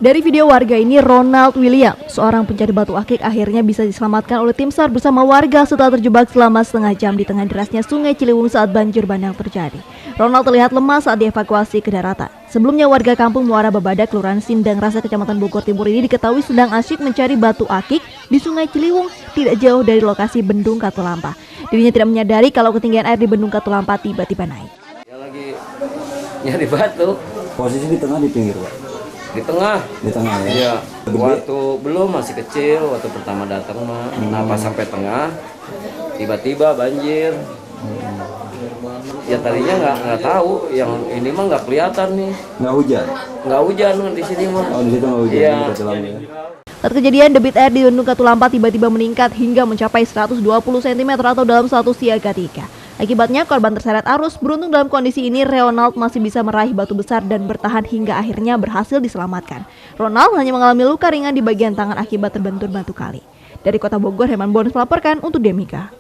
Dari video warga ini, Ronald William, seorang pencari batu akik, akhirnya bisa diselamatkan oleh tim SAR bersama warga setelah terjebak selama setengah jam di tengah derasnya Sungai Ciliwung saat banjir bandang terjadi. Ronald terlihat lemah saat dievakuasi ke daratan. Sebelumnya warga kampung Muara Babadak, Kelurahan Sindang Rasa, Kecamatan Bogor Timur ini diketahui sedang asyik mencari batu akik di Sungai Ciliwung tidak jauh dari lokasi Bendung Katulampa. Dirinya tidak menyadari kalau ketinggian air di Bendung Katulampa tiba-tiba naik. Dia lagi nyari batu. Posisi di tengah, di pinggir, Pak? Di tengah ya? Iya. Waktu belum masih kecil, waktu pertama datang mah. Nah pas sampai tengah tiba-tiba banjir. Ya tadinya nggak tahu, yang ini mah nggak kelihatan nih. Nggak hujan di sini mah. Oh, di situ nggak hujan. Iya. Saat kejadian, debit air di Bendung Katulampa tiba-tiba meningkat hingga mencapai 120 cm atau dalam status siaga 3. Akibatnya korban terseret arus. Beruntung dalam kondisi ini Ronald masih bisa meraih batu besar dan bertahan hingga akhirnya berhasil diselamatkan. Ronald hanya mengalami luka ringan di bagian tangan akibat terbentur batu kali. Dari Kota Bogor, Herman Bonus melaporkan untuk Demika.